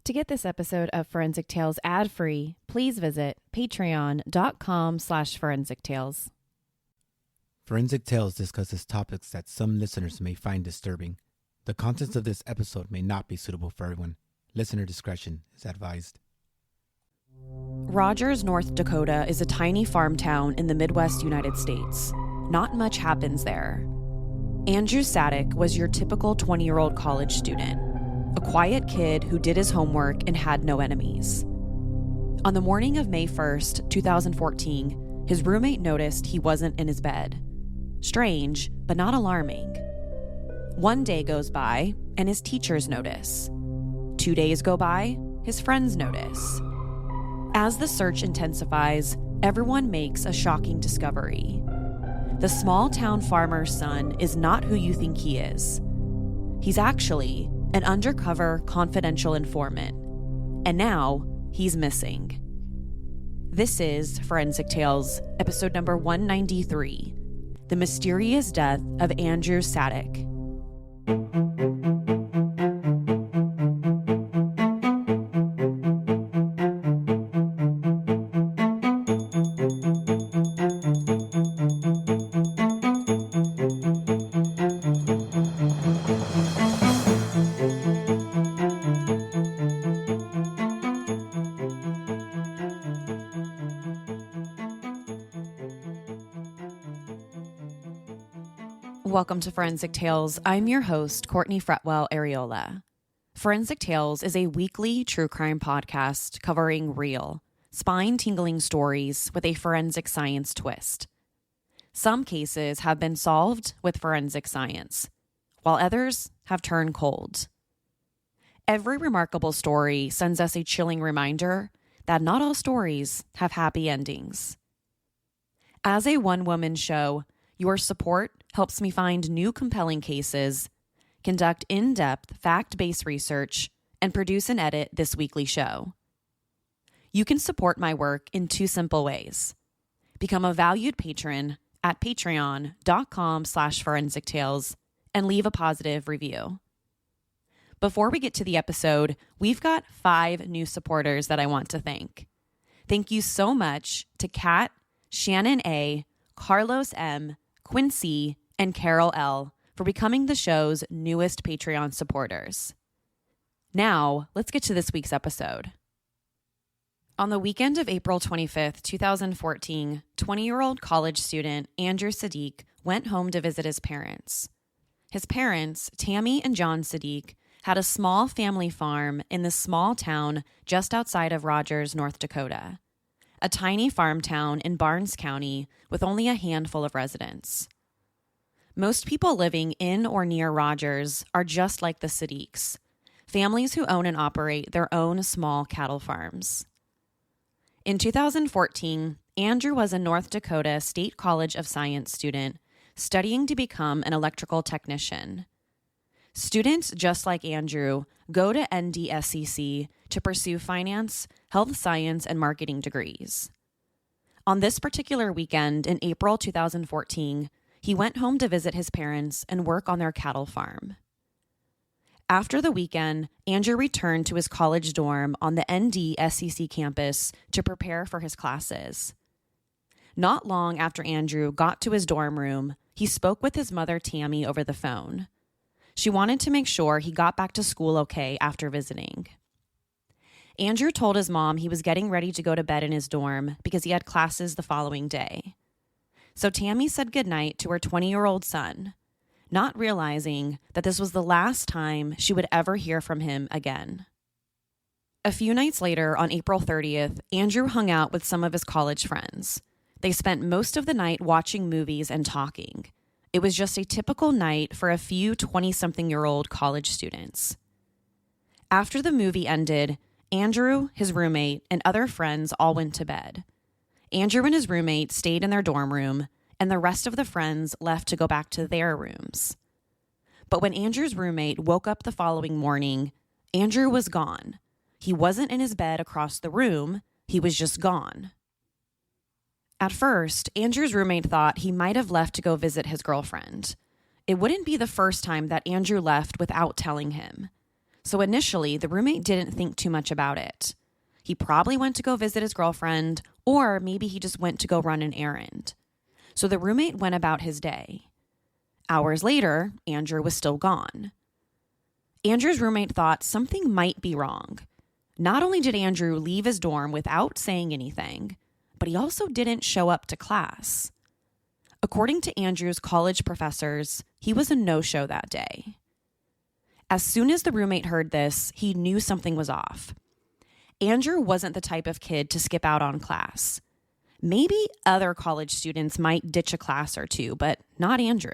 To get this episode of Forensic Tales ad-free, please visit patreon.com/Forensic Tales. Forensic Tales discusses topics that some listeners may find disturbing. The contents of this episode may not be suitable for everyone. Listener discretion is advised. Rogers, North Dakota is a tiny farm town in the Midwest United States. Not much happens there. Andrew Sadek was your typical 20-year-old college student, a quiet kid who did his homework and had no enemies. On the morning of May 1st, 2014, his roommate noticed he wasn't in his bed. Strange, but not alarming. One day goes by, and his teachers notice. 2 days go by, his friends notice. As the search intensifies, everyone makes a shocking discovery. The small-town farmer's son is not who you think he is. He's actually an undercover confidential informant. And now, he's missing. This is Forensic Tales, episode number 193, The Mysterious Death of Andrew Sadek. Welcome to Forensic Tales. I'm your host, Courtney Fretwell Areola. Forensic Tales is a weekly true crime podcast covering real, spine-tingling stories with a forensic science twist. Some cases have been solved with forensic science, while others have turned cold. Every remarkable story sends us a chilling reminder that not all stories have happy endings. As a one-woman show, your support helps me find new compelling cases, conduct in-depth fact-based research, and produce and edit this weekly show. You can support my work in two simple ways. Become a valued patron at patreon.com/Forensic Tales and leave a positive review. Before we get to the episode, we've got 5 new supporters that I want to thank. Thank you so much to Kat, Shannon A., Carlos M., Quincy, and Carol L. for becoming the show's newest Patreon supporters. Now, let's get to this week's episode. On the weekend of April 25th, 2014, 20-year-old college student Andrew Sadek went home to visit his parents. His parents, Tammy and John Sadek, had a small family farm in the small town just outside of Rogers, North Dakota, a tiny farm town in Barnes County with only a handful of residents. Most people living in or near Rogers are just like the Sadeks, families who own and operate their own small cattle farms. In 2014, Andrew was a North Dakota State College of Science student studying to become an electrical technician. Students just like Andrew go to NDSCC to pursue finance, health science, and marketing degrees. On this particular weekend in April 2014, he went home to visit his parents and work on their cattle farm. After the weekend, Andrew returned to his college dorm on the NDSCC campus to prepare for his classes. Not long after Andrew got to his dorm room, he spoke with his mother, Tammy, over the phone. She wanted to make sure he got back to school okay after visiting. Andrew told his mom he was getting ready to go to bed in his dorm because he had classes the following day. So Tammy said goodnight to her 20-year-old son, not realizing that this was the last time she would ever hear from him again. A few nights later, on April 30th, Andrew hung out with some of his college friends. They spent most of the night watching movies and talking. It was just a typical night for a few 20-something-year-old college students. After the movie ended, Andrew, his roommate, and other friends all went to bed. Andrew and his roommate stayed in their dorm room, and the rest of the friends left to go back to their rooms. But when Andrew's roommate woke up the following morning, Andrew was gone. He wasn't in his bed across the room. He was just gone. At first, Andrew's roommate thought he might have left to go visit his girlfriend. It wouldn't be the first time that Andrew left without telling him. So initially, the roommate didn't think too much about it. He probably went to go visit his girlfriend, or maybe he just went to go run an errand. So the roommate went about his day. Hours later, Andrew was still gone. Andrew's roommate thought something might be wrong. Not only did Andrew leave his dorm without saying anything, but he also didn't show up to class. According to Andrew's college professors, he was a no-show that day. As soon as the roommate heard this, he knew something was off. Andrew wasn't the type of kid to skip out on class. Maybe other college students might ditch a class or two, but not Andrew.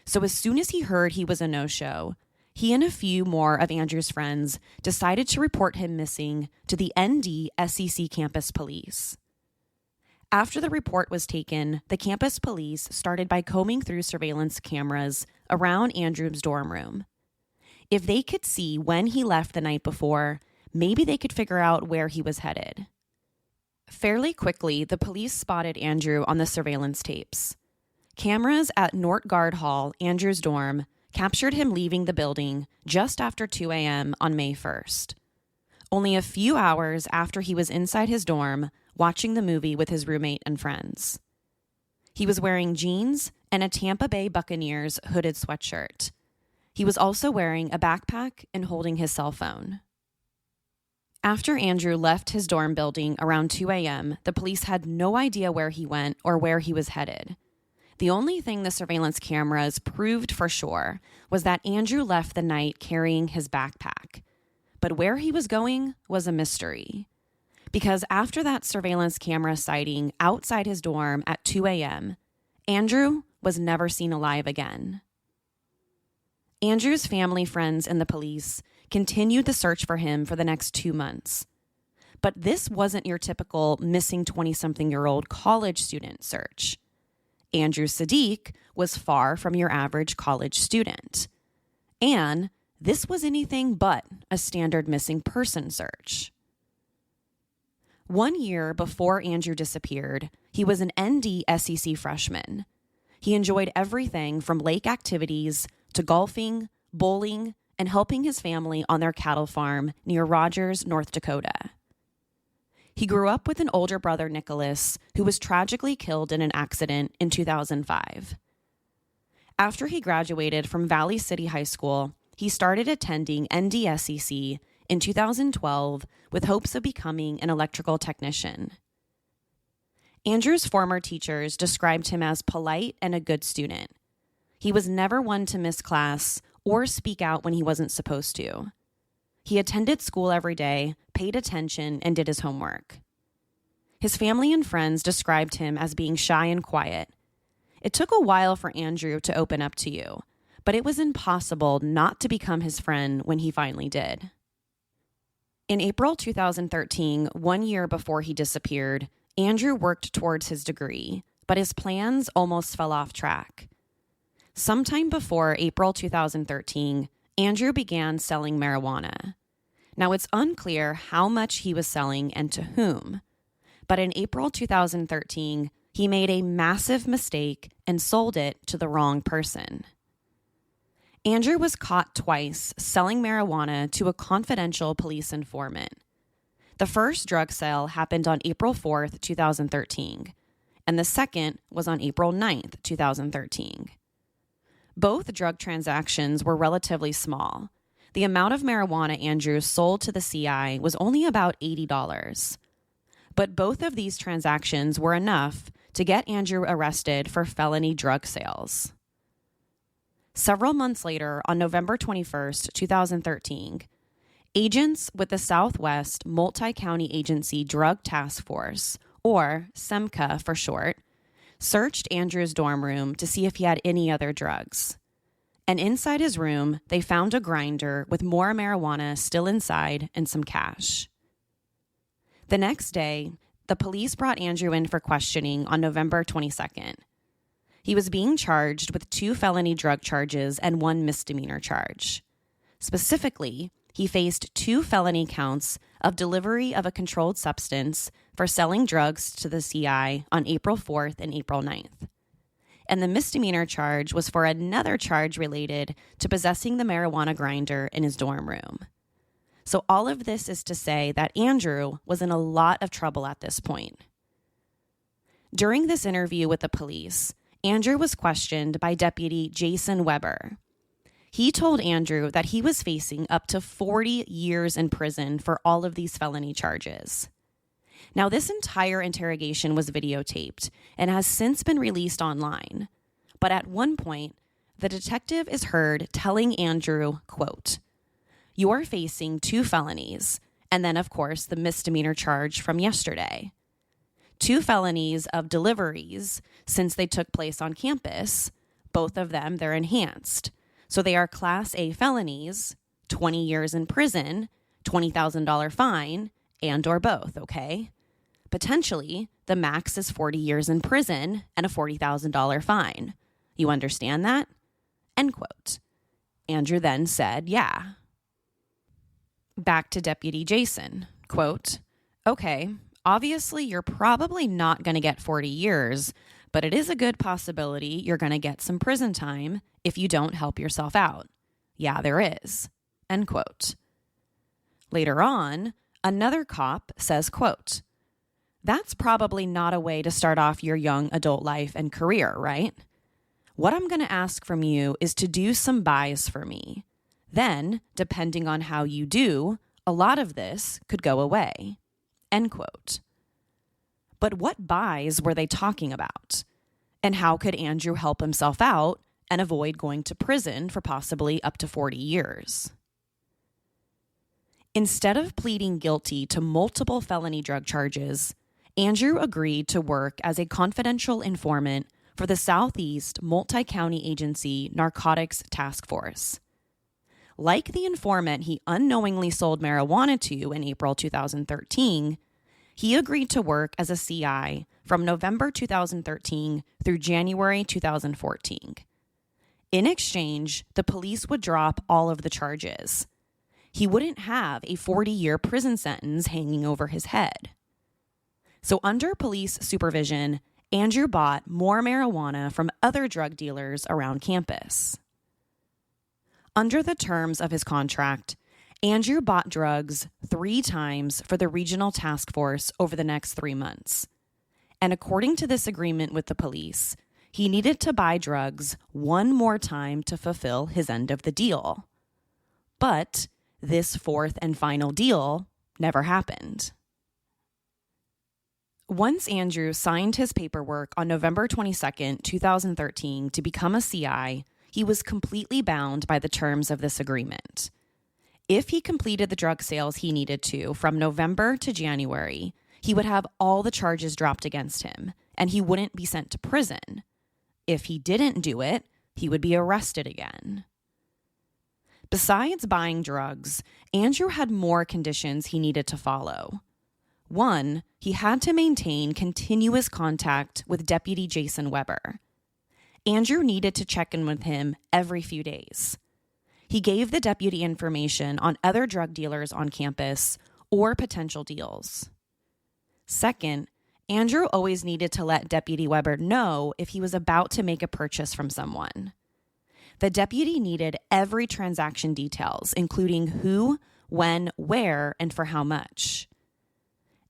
So as soon as he heard he was a no-show, he and a few more of Andrew's friends decided to report him missing to the ND-SEC campus police. After the report was taken, the campus police started by combing through surveillance cameras around Andrew's dorm room. If they could see when he left the night before, maybe they could figure out where he was headed. Fairly quickly, the police spotted Andrew on the surveillance tapes. Cameras at Nortgard Hall, Andrew's dorm, captured him leaving the building just after 2 a.m. on May 1st. Only a few hours after he was inside his dorm, watching the movie with his roommate and friends. He was wearing jeans and a Tampa Bay Buccaneers hooded sweatshirt. He was also wearing a backpack and holding his cell phone. After Andrew left his dorm building around 2 a.m., the police had no idea where he went or where he was headed. The only thing the surveillance cameras proved for sure was that Andrew left the night carrying his backpack. But where he was going was a mystery. Because after that surveillance camera sighting outside his dorm at 2 a.m., Andrew was never seen alive again. Andrew's family, friends, and the police continued the search for him for the next 2 months. But this wasn't your typical missing 20-something-year-old college student search. Andrew Sadek was far from your average college student. And this was anything but a standard missing person search. 1 year before Andrew disappeared, he was an ND-SEC freshman. He enjoyed everything from lake activities to golfing, bowling, and helping his family on their cattle farm near Rogers, North Dakota. He grew up with an older brother, Nicholas, who was tragically killed in an accident in 2005. After he graduated from Valley City High School, he started attending ND-SEC in 2012 with hopes of becoming an electrical technician. Andrew's former teachers described him as polite and a good student. He was never one to miss class or speak out when he wasn't supposed to. He attended school every day, paid attention, and did his homework. His family and friends described him as being shy and quiet. It took a while for Andrew to open up to you, but it was impossible not to become his friend when he finally did. In April 2013, 1 year before he disappeared, Andrew worked towards his degree, but his plans almost fell off track. Sometime before April 2013, Andrew began selling marijuana. Now, it's unclear how much he was selling and to whom, but in April 2013, he made a massive mistake and sold it to the wrong person. Andrew was caught twice selling marijuana to a confidential police informant. The first drug sale happened on April 4th, 2013, and the second was on April 9th, 2013. Both drug transactions were relatively small. The amount of marijuana Andrew sold to the CI was only about $80. But both of these transactions were enough to get Andrew arrested for felony drug sales. Several months later, on November 21st, 2013, agents with the Southwest Multi-County Agency Drug Task Force, or SEMCA for short, searched Andrew's dorm room to see if he had any other drugs. And inside his room, they found a grinder with more marijuana still inside and some cash. The next day, the police brought Andrew in for questioning on November 22nd. He was being charged with 2 felony drug charges and 1 misdemeanor charge. Specifically, he faced 2 felony counts of delivery of a controlled substance for selling drugs to the CI on April 4th and April 9th. and the misdemeanor charge was for another charge related to possessing the marijuana grinder in his dorm room. So all of this is to say that Andrew was in a lot of trouble at this point. During this interview with the police, Andrew was questioned by Deputy Jason Weber. He told Andrew that he was facing up to 40 years in prison for all of these felony charges. Now, this entire interrogation was videotaped and has since been released online. But at one point, the detective is heard telling Andrew, quote, "You are facing 2 felonies, and then, of course, the misdemeanor charge from yesterday. 2 felonies of deliveries since they took place on campus. Both of them, they're enhanced. So they are Class A felonies, 20 years in prison, $20,000 fine, and or both, okay? Potentially, the max is 40 years in prison and a $40,000 fine. You understand that?" End quote. Andrew then said, yeah. Back to Deputy Jason, quote, "Okay, obviously you're probably not going to get 40 years, but it is a good possibility you're going to get some prison time if you don't help yourself out. Yeah, there is." End quote. Later on, another cop says, quote, "That's probably not a way to start off your young adult life and career, right? What I'm going to ask from you is to do some buys for me. Then, depending on how you do, a lot of this could go away." End quote. But what buys were they talking about? And how could Andrew help himself out and avoid going to prison for possibly up to 40 years? Instead of pleading guilty to multiple felony drug charges, Andrew agreed to work as a confidential informant for the Southeast Multi-County Agency Narcotics Task Force. Like the informant he unknowingly sold marijuana to in April 2013, he agreed to work as a CI from November 2013 through January 2014. In exchange, the police would drop all of the charges. He wouldn't have a 40-year prison sentence hanging over his head. So under police supervision, Andrew bought more marijuana from other drug dealers around campus. Under the terms of his contract, Andrew bought drugs 3 times for the regional task force over the next 3 months. And according to this agreement with the police, he needed to buy drugs 1 more time to fulfill his end of the deal. But this 4th and final deal never happened. Once Andrew signed his paperwork on November 22nd, 2013 to become a CI, he was completely bound by the terms of this agreement. If he completed the drug sales he needed to from November to January, he would have all the charges dropped against him, and he wouldn't be sent to prison. If he didn't do it, he would be arrested again. Besides buying drugs, Andrew had more conditions he needed to follow. 1, he had to maintain continuous contact with Deputy Jason Weber. Andrew needed to check in with him every few days. He gave the deputy information on other drug dealers on campus or potential deals. 2nd, Andrew always needed to let Deputy Weber know if he was about to make a purchase from someone. The deputy needed every transaction details, including who, when, where, and for how much.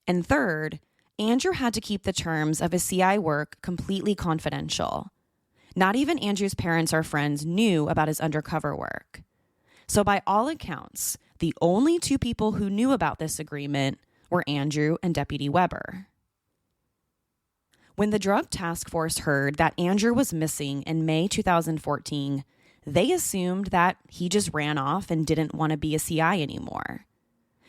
And 3rd, Andrew had to keep the terms of his CI work completely confidential. Not even Andrew's parents or friends knew about his undercover work. So by all accounts, the only 2 people who knew about this agreement were Andrew and Deputy Weber. When the drug task force heard that Andrew was missing in May 2014, they assumed that he just ran off and didn't want to be a CI anymore.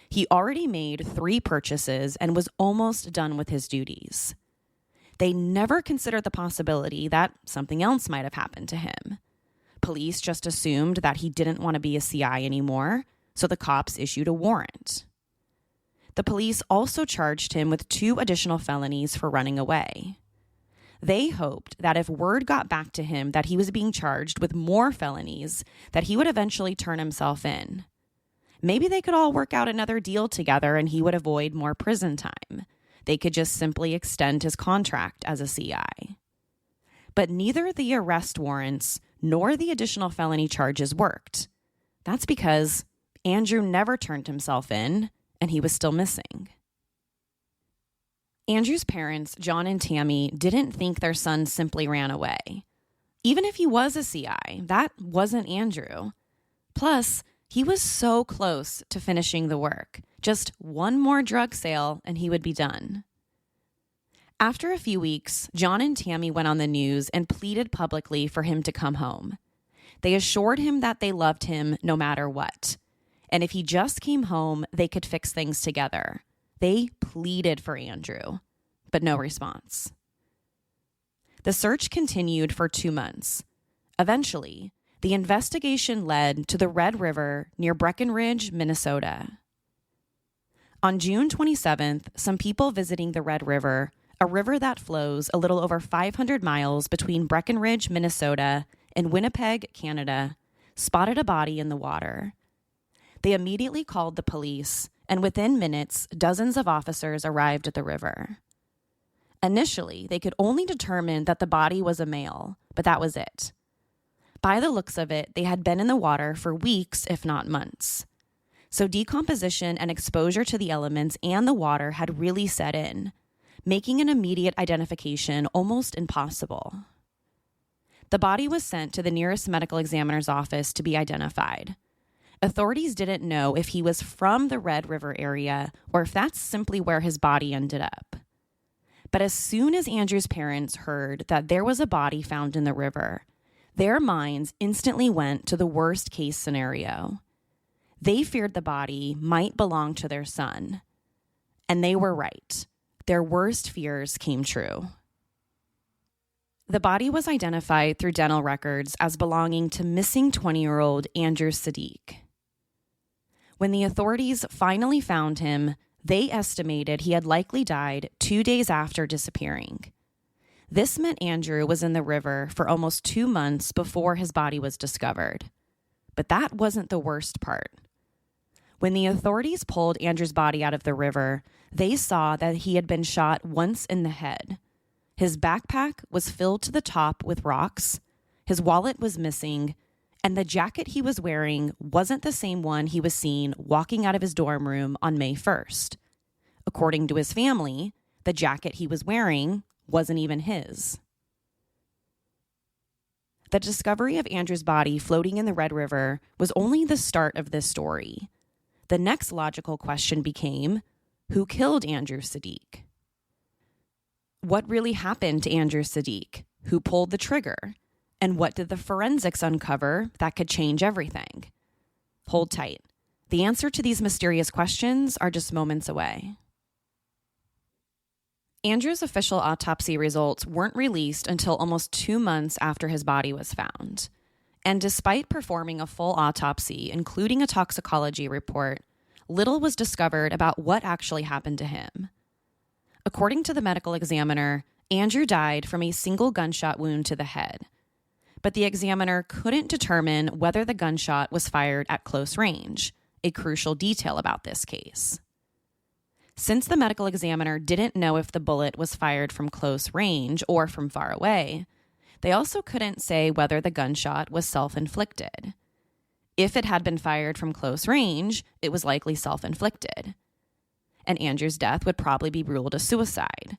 He already made 3 purchases and was almost done with his duties. They never considered the possibility that something else might have happened to him. Police just assumed that he didn't want to be a CI anymore, so the cops issued a warrant. The police also charged him with 2 additional felonies for running away. They hoped that if word got back to him that he was being charged with more felonies, that he would eventually turn himself in. Maybe they could all work out another deal together and he would avoid more prison time. They could just simply extend his contract as a CI. But neither the arrest warrants nor the additional felony charges worked. That's because Andrew never turned himself in, and he was still missing. Andrew's parents, John and Tammy, didn't think their son simply ran away. Even if he was a CI, that wasn't Andrew. Plus, he was so close to finishing the work. Just one more drug sale and he would be done. After a few weeks, John and Tammy went on the news and pleaded publicly for him to come home. They assured him that they loved him no matter what. And if he just came home, they could fix things together. They pleaded for Andrew, but no response. The search continued for 2 months. Eventually, the investigation led to the Red River near Breckenridge, Minnesota. On June 27th, some people visiting the Red River, a river that flows a little over 500 miles between Breckenridge, Minnesota, and Winnipeg, Canada, spotted a body in the water. They immediately called the police, and within minutes, dozens of officers arrived at the river. Initially, they could only determine that the body was a male, but that was it. By the looks of it, they had been in the water for weeks, if not months. So decomposition and exposure to the elements and the water had really set in, making an immediate identification almost impossible. The body was sent to the nearest medical examiner's office to be identified. Authorities didn't know if he was from the Red River area or if that's simply where his body ended up. But as soon as Andrew's parents heard that there was a body found in the river, their minds instantly went to the worst case scenario. They feared the body might belong to their son. And they were right. Their worst fears came true. The body was identified through dental records as belonging to missing 20-year-old Andrew Sadek. When the authorities finally found him, they estimated he had likely died 2 days after disappearing. This meant Andrew was in the river for almost 2 months before his body was discovered. But that wasn't the worst part. When the authorities pulled Andrew's body out of the river, they saw that he had been shot once in the head. His backpack was filled to the top with rocks, his wallet was missing, and the jacket he was wearing wasn't the same one he was seen walking out of his dorm room on May 1st. According to his family, the jacket he was wearing wasn't even his. The discovery of Andrew's body floating in the Red River was only the start of this story. The next logical question became, who killed Andrew Sadek? What really happened to Andrew Sadek? Who pulled the trigger? And what did the forensics uncover that could change everything? Hold tight. The answer to these mysterious questions are just moments away. Andrew's official autopsy results weren't released until almost 2 months after his body was found. And despite performing a full autopsy, including a toxicology report, little was discovered about what actually happened to him. According to the medical examiner, Andrew died from a single gunshot wound to the head. But the examiner couldn't determine whether the gunshot was fired at close range, a crucial detail about this case. Since the medical examiner didn't know if the bullet was fired from close range or from far away, they also couldn't say whether the gunshot was self-inflicted. If it had been fired from close range, it was likely self-inflicted. And Andrew's death would probably be ruled a suicide.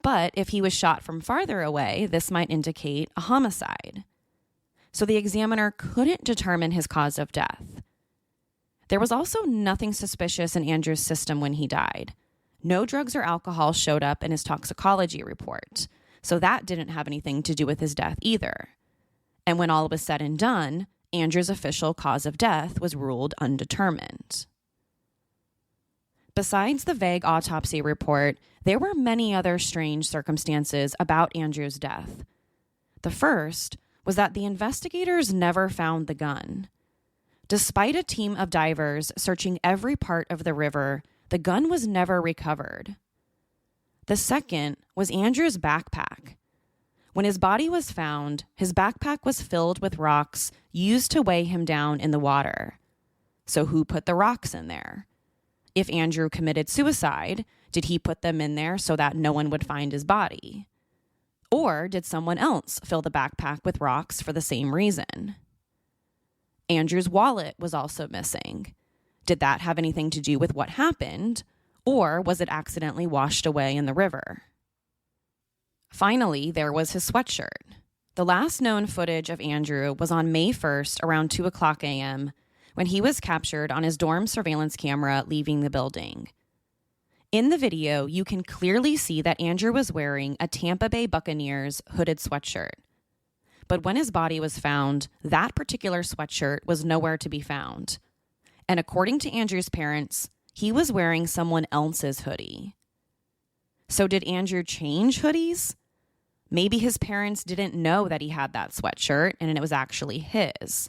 But if he was shot from farther away, this might indicate a homicide. So the examiner couldn't determine his cause of death. There was also nothing suspicious in Andrew's system when he died. No drugs or alcohol showed up in his toxicology report, so that didn't have anything to do with his death either. And when all was said and done, Andrew's official cause of death was ruled undetermined. Besides the vague autopsy report, there were many other strange circumstances about Andrew's death. The first was that the investigators never found the gun. Despite a team of divers searching every part of the river, the gun was never recovered. The second was Andrew's backpack. When his body was found, his backpack was filled with rocks used to weigh him down in the water. So who put the rocks in there? If Andrew committed suicide, did he put them in there so that no one would find his body? Or did someone else fill the backpack with rocks for the same reason? Andrew's wallet was also missing. Did that have anything to do with what happened, or was it accidentally washed away in the river? Finally, there was his sweatshirt. The last known footage of Andrew was on May 1st around 2 o'clock a.m. when he was captured on his dorm surveillance camera leaving the building. In the video, you can clearly see that Andrew was wearing a Tampa Bay Buccaneers hooded sweatshirt. But when his body was found, that particular sweatshirt was nowhere to be found. And according to Andrew's parents, he was wearing someone else's hoodie. So did Andrew change hoodies? Maybe his parents didn't know that he had that sweatshirt and it was actually his.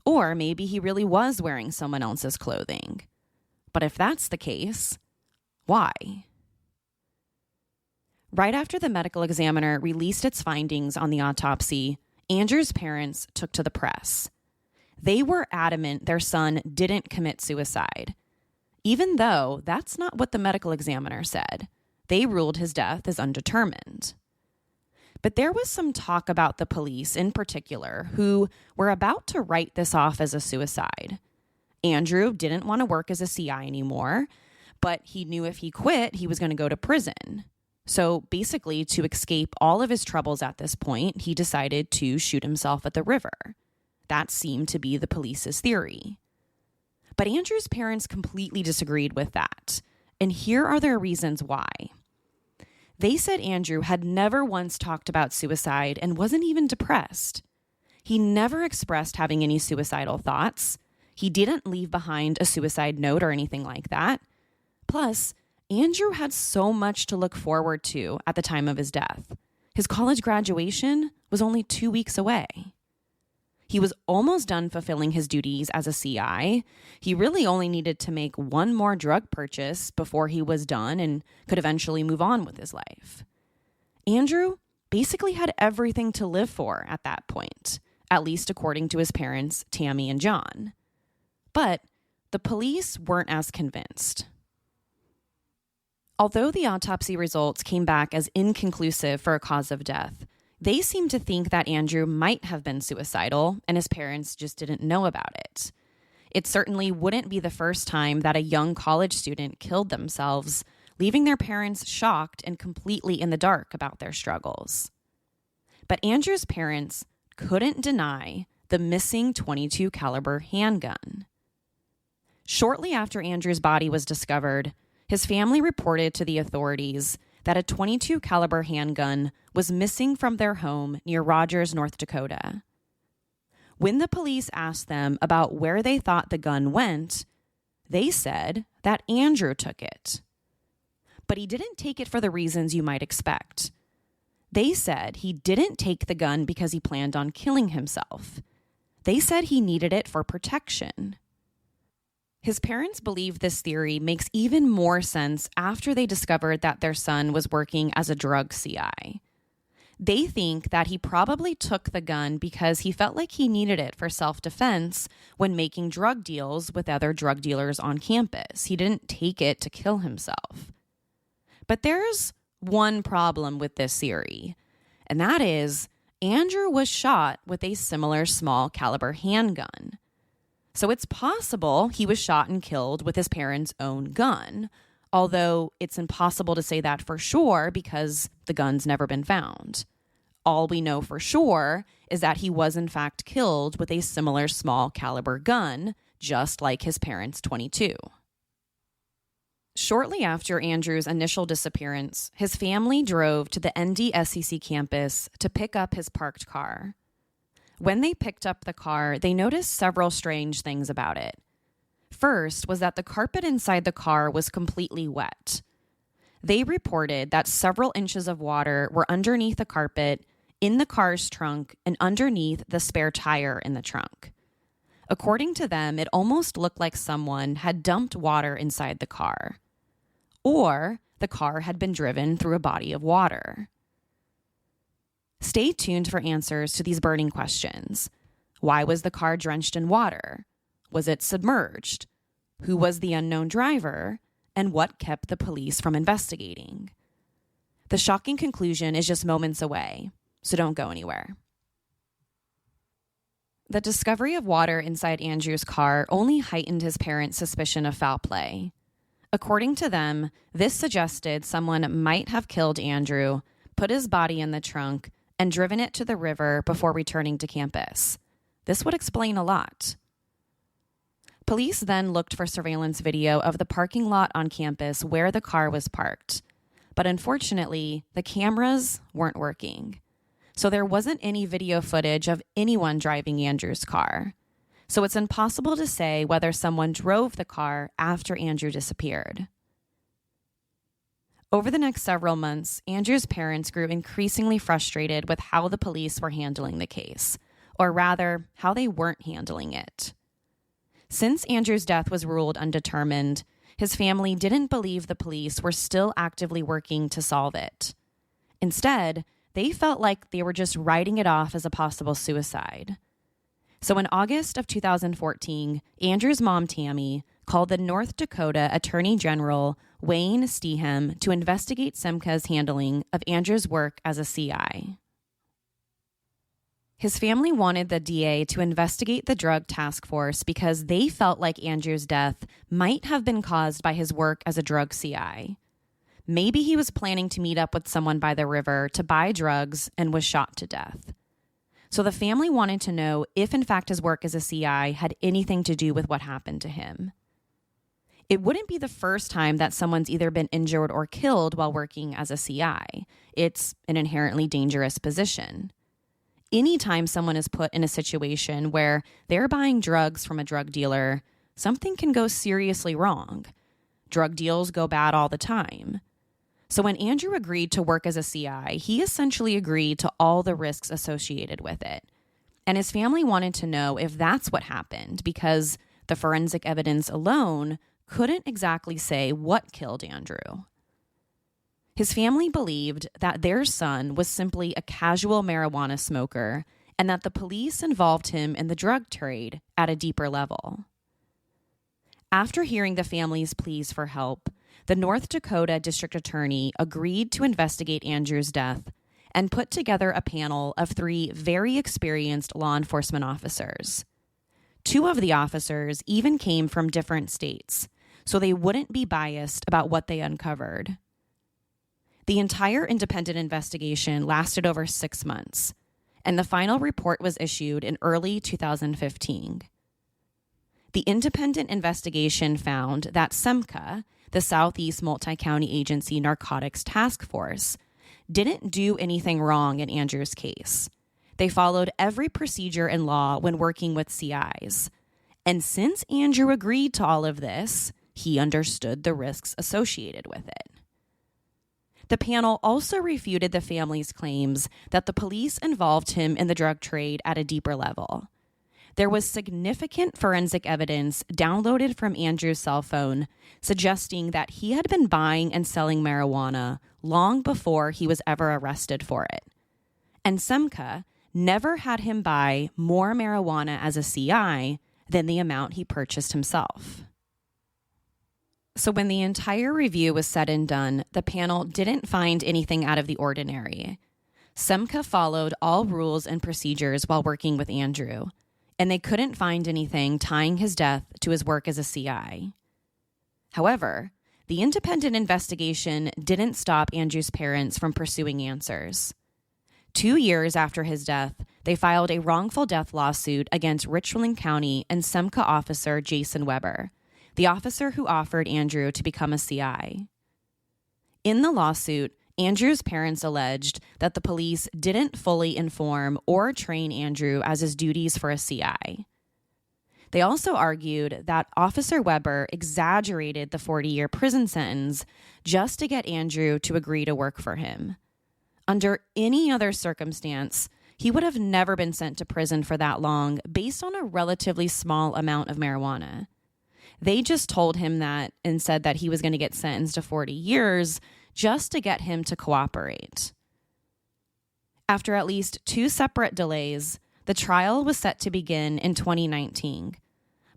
Or maybe he really was wearing someone else's clothing. But if that's the case, why? Right after the medical examiner released its findings on the autopsy, Andrew's parents took to the press. They were adamant their son didn't commit suicide, even though that's not what the medical examiner said. They ruled his death as undetermined. But there was some talk about the police in particular who were about to write this off as a suicide. Andrew didn't want to work as a CI anymore, but he knew if he quit, he was going to go to prison. So basically, to escape all of his troubles at this point, he decided to shoot himself at the river. That seemed to be the police's theory. But Andrew's parents completely disagreed with that. And here are their reasons why. They said Andrew had never once talked about suicide and wasn't even depressed. He never expressed having any suicidal thoughts. He didn't leave behind a suicide note or anything like that. Plus, Andrew had so much to look forward to at the time of his death. His college graduation was only 2 weeks away. He was almost done fulfilling his duties as a CI. He really only needed to make one more drug purchase before he was done and could eventually move on with his life. Andrew basically had everything to live for at that point, at least according to his parents, Tammy and John. But the police weren't as convinced. Although the autopsy results came back as inconclusive for a cause of death, they seemed to think that Andrew might have been suicidal and his parents just didn't know about it. It certainly wouldn't be the first time that a young college student killed themselves, leaving their parents shocked and completely in the dark about their struggles. But Andrew's parents couldn't deny the missing .22 caliber handgun. Shortly after Andrew's body was discovered, his family reported to the authorities that a .22 caliber handgun was missing from their home near Rogers, North Dakota. When the police asked them about where they thought the gun went, they said that Andrew took it. But he didn't take it for the reasons you might expect. They said he didn't take the gun because he planned on killing himself. They said he needed it for protection. His parents believe this theory makes even more sense after they discovered that their son was working as a drug CI. They think that he probably took the gun because he felt like he needed it for self-defense when making drug deals with other drug dealers on campus. He didn't take it to kill himself. But there's one problem with this theory, and that is Andrew was shot with a similar small caliber handgun. So it's possible he was shot and killed with his parents' own gun, although it's impossible to say that for sure because the gun's never been found. All we know for sure is that he was in fact killed with a similar small caliber gun, just like his parents' .22. Shortly after Andrew's initial disappearance, his family drove to the NDSCC campus to pick up his parked car. When they picked up the car, they noticed several strange things about it. First was that the carpet inside the car was completely wet. They reported that several inches of water were underneath the carpet, in the car's trunk, and underneath the spare tire in the trunk. According to them, it almost looked like someone had dumped water inside the car. Or the car had been driven through a body of water. Stay tuned for answers to these burning questions. Why was the car drenched in water? Was it submerged? Who was the unknown driver? And what kept the police from investigating? The shocking conclusion is just moments away, so don't go anywhere. The discovery of water inside Andrew's car only heightened his parents' suspicion of foul play. According to them, this suggested someone might have killed Andrew, put his body in the trunk, and driven it to the river before returning to campus. This would explain a lot. Police then looked for surveillance video of the parking lot on campus where the car was parked. But unfortunately, the cameras weren't working. So there wasn't any video footage of anyone driving Andrew's car. So it's impossible to say whether someone drove the car after Andrew disappeared. Over the next several months, Andrew's parents grew increasingly frustrated with how the police were handling the case, or rather, how they weren't handling it. Since Andrew's death was ruled undetermined, his family didn't believe the police were still actively working to solve it. Instead, they felt like they were just writing it off as a possible suicide. So in August of 2014, Andrew's mom, Tammy, called the North Dakota Attorney General, Wayne Steehem, to investigate Semka's handling of Andrew's work as a CI. His family wanted the DA to investigate the drug task force because they felt like Andrew's death might have been caused by his work as a drug CI. Maybe he was planning to meet up with someone by the river to buy drugs and was shot to death. So the family wanted to know if, in fact, his work as a CI had anything to do with what happened to him. It wouldn't be the first time that someone's either been injured or killed while working as a CI. It's an inherently dangerous position. Anytime someone is put in a situation where they're buying drugs from a drug dealer, something can go seriously wrong. Drug deals go bad all the time. So when Andrew agreed to work as a CI, he essentially agreed to all the risks associated with it. And his family wanted to know if that's what happened because the forensic evidence alone couldn't exactly say what killed Andrew. His family believed that their son was simply a casual marijuana smoker and that the police involved him in the drug trade at a deeper level. After hearing the family's pleas for help, the North Dakota District Attorney agreed to investigate Andrew's death and put together a panel of 3 very experienced law enforcement officers. 2 of the officers even came from different states, so they wouldn't be biased about what they uncovered. The entire independent investigation lasted over 6 months, and the final report was issued in early 2015. The independent investigation found that SEMCA, the Southeast Multi-County Agency Narcotics Task Force, didn't do anything wrong in Andrew's case. They followed every procedure and law when working with CIs. And since Andrew agreed to all of this, he understood the risks associated with it. The panel also refuted the family's claims that the police involved him in the drug trade at a deeper level. There was significant forensic evidence downloaded from Andrew's cell phone suggesting that he had been buying and selling marijuana long before he was ever arrested for it. And SEMCA never had him buy more marijuana as a CI than the amount he purchased himself. So when the entire review was said and done, the panel didn't find anything out of the ordinary. SEMCA followed all rules and procedures while working with Andrew, and they couldn't find anything tying his death to his work as a CI. However, the independent investigation didn't stop Andrew's parents from pursuing answers. 2 years after his death, they filed a wrongful death lawsuit against Richland County and SEMCA officer Jason Weber, the officer who offered Andrew to become a CI. In the lawsuit, Andrew's parents alleged that the police didn't fully inform or train Andrew as his duties for a CI. They also argued that Officer Weber exaggerated the 40-year prison sentence just to get Andrew to agree to work for him. Under any other circumstance, he would have never been sent to prison for that long based on a relatively small amount of marijuana. They just told him that and said that he was going to get sentenced to 40 years just to get him to cooperate. After at least 2 separate delays, the trial was set to begin in 2019.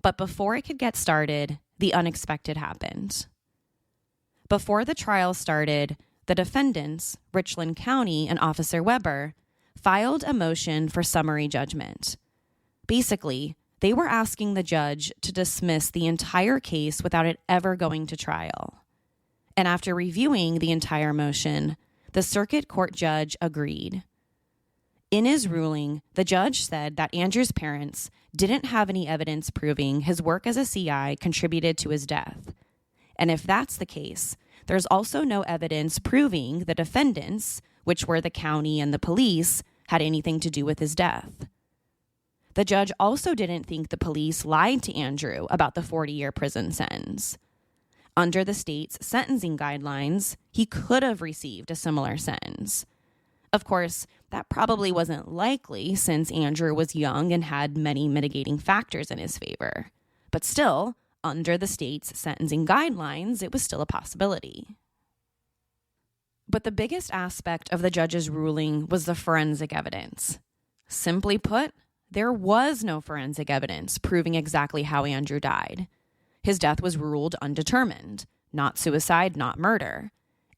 But before it could get started, the unexpected happened. Before the trial started, the defendants, Richland County and Officer Weber, filed a motion for summary judgment. Basically, they were asking the judge to dismiss the entire case without it ever going to trial. And after reviewing the entire motion, the circuit court judge agreed. In his ruling, the judge said that Andrew's parents didn't have any evidence proving his work as a CI contributed to his death. And if that's the case, there's also no evidence proving the defendants, which were the county and the police, had anything to do with his death. The judge also didn't think the police lied to Andrew about the 40-year prison sentence. Under the state's sentencing guidelines, he could have received a similar sentence. Of course, that probably wasn't likely since Andrew was young and had many mitigating factors in his favor. But still, under the state's sentencing guidelines, it was still a possibility. But the biggest aspect of the judge's ruling was the forensic evidence. Simply put, there was no forensic evidence proving exactly how Andrew died. His death was ruled undetermined, not suicide, not murder,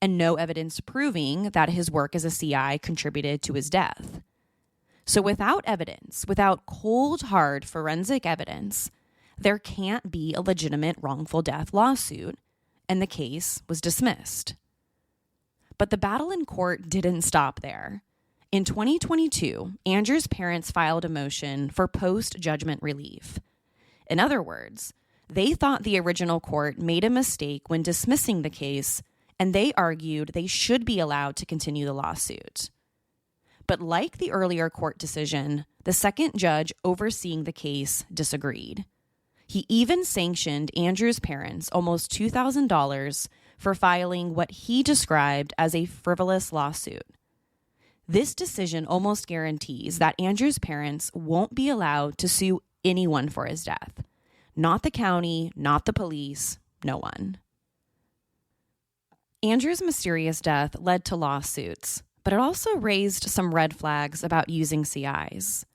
and no evidence proving that his work as a CI contributed to his death. So without evidence, without cold, hard forensic evidence, there can't be a legitimate wrongful death lawsuit, and the case was dismissed. But the battle in court didn't stop there. In 2022, Andrew's parents filed a motion for post-judgment relief. In other words, they thought the original court made a mistake when dismissing the case, and they argued they should be allowed to continue the lawsuit. But like the earlier court decision, the second judge overseeing the case disagreed. He even sanctioned Andrew's parents almost $2,000 for filing what he described as a frivolous lawsuit. This decision almost guarantees that Andrew's parents won't be allowed to sue anyone for his death. Not the county, not the police, no one. Andrew's mysterious death led to lawsuits, but it also raised some red flags about using CIs.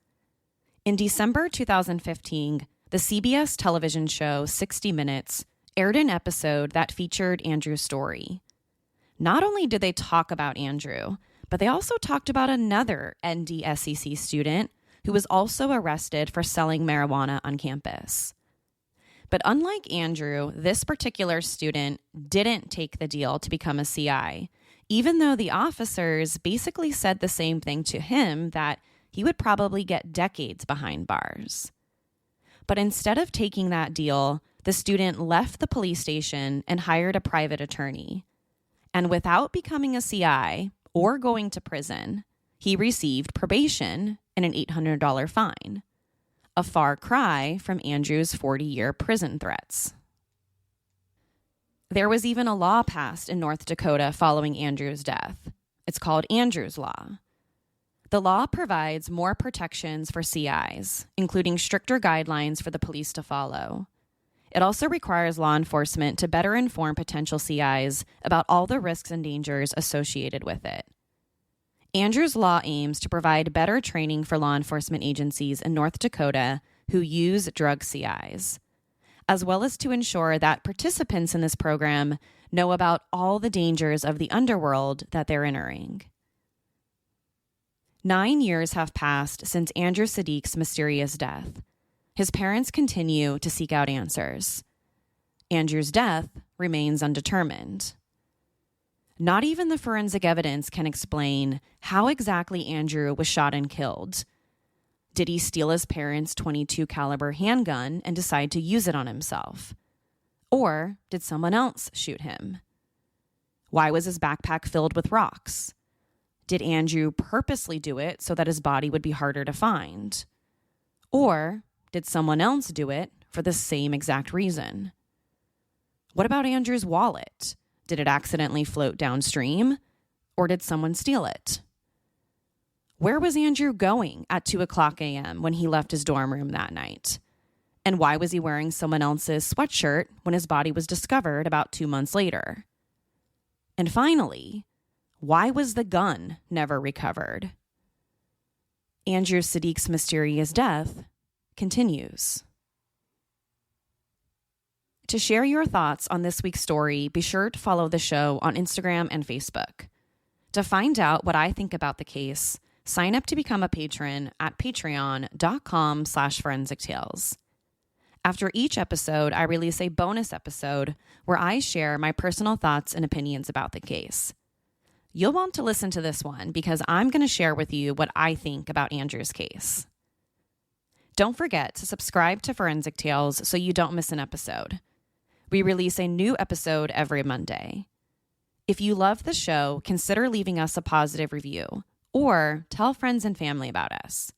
In December 2015, the CBS television show 60 Minutes aired an episode that featured Andrew's story. Not only did they talk about Andrew, but they also talked about another NDSCC student who was also arrested for selling marijuana on campus. But unlike Andrew, this particular student didn't take the deal to become a CI, even though the officers basically said the same thing to him, that he would probably get decades behind bars. But instead of taking that deal, the student left the police station and hired a private attorney. And without becoming a CI or going to prison, he received probation and an $800 fine. A far cry from Andrew's 40-year prison threats. There was even a law passed in North Dakota following Andrew's death. It's called Andrew's Law. The law provides more protections for CIs, including stricter guidelines for the police to follow. It also requires law enforcement to better inform potential CIs about all the risks and dangers associated with it. Andrew's Law aims to provide better training for law enforcement agencies in North Dakota who use drug CIs, as well as to ensure that participants in this program know about all the dangers of the underworld that they're entering. 9 years have passed since Andrew Sadek's mysterious death. His parents continue to seek out answers. Andrew's death remains undetermined. Not even the forensic evidence can explain how exactly Andrew was shot and killed. Did he steal his parents' .22 caliber handgun and decide to use it on himself? Or did someone else shoot him? Why was his backpack filled with rocks? Did Andrew purposely do it so that his body would be harder to find? Or did someone else do it for the same exact reason? What about Andrew's wallet? Did it accidentally float downstream? Or did someone steal it? Where was Andrew going at 2:00 a.m. when he left his dorm room that night? And why was he wearing someone else's sweatshirt when his body was discovered about 2 months later? And finally, why was the gun never recovered? Andrew Sadek's mysterious death continues. To share your thoughts on this week's story, be sure to follow the show on Instagram and Facebook. To find out what I think about the case, sign up to become a patron at patreon.com/forensictales. After each episode, I release a bonus episode where I share my personal thoughts and opinions about the case. You'll want to listen to this one because I'm going to share with you what I think about Andrew's case. Don't forget to subscribe to Forensic Tales so you don't miss an episode. We release a new episode every Monday. If you love the show, consider leaving us a positive review or tell friends and family about us.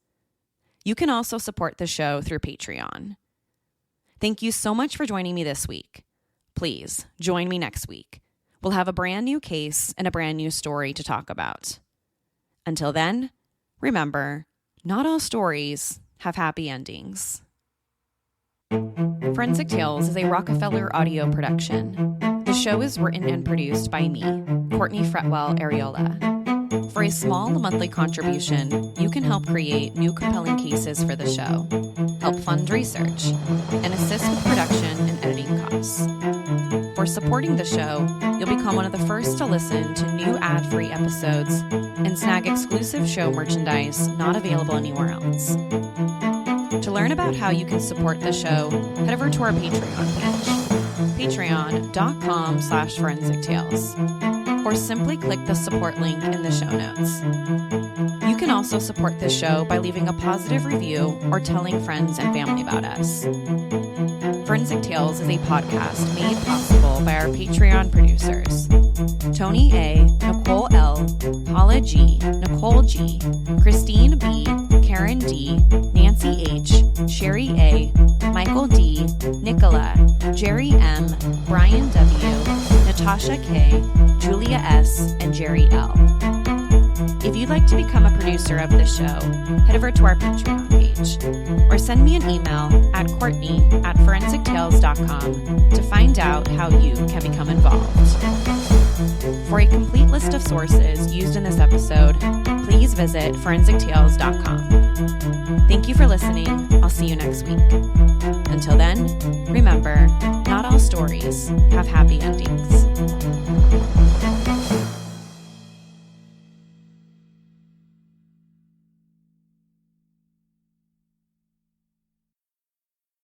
You can also support the show through Patreon. Thank you so much for joining me this week. Please join me next week. We'll have a brand new case and a brand new story to talk about. Until then, remember, not all stories have happy endings. Forensic Tales is a Rockefeller audio production. The show is written and produced by me, Courtney Fretwell Areola. For a small monthly contribution, you can help create new compelling cases for the show, help fund research, and assist with production and editing costs. For supporting the show, you'll become one of the first to listen to new ad-free episodes and snag exclusive show merchandise not available anywhere else. To learn about how you can support the show, head over to our Patreon page, patreon.com/forensictales, or simply click the support link in the show notes. You can also support the show by leaving a positive review or telling friends and family about us. Forensic Tales is a podcast made possible by our Patreon producers, Tony A., Nicole L., Paula G., Nicole G., Christine B., Karen D., Nancy H., Sherry A., Michael D., Nicola, Jerry M., Brian W., Natasha K., Julia S., and Jerry L. If you'd like to become a producer of this show, head over to our Patreon page or send me an email at courtney@forensictales.com to find out how you can become involved. For a complete list of sources used in this episode, please visit forensictales.com. Thank you for listening. I'll see you next week. Until then, remember, not all stories have happy endings.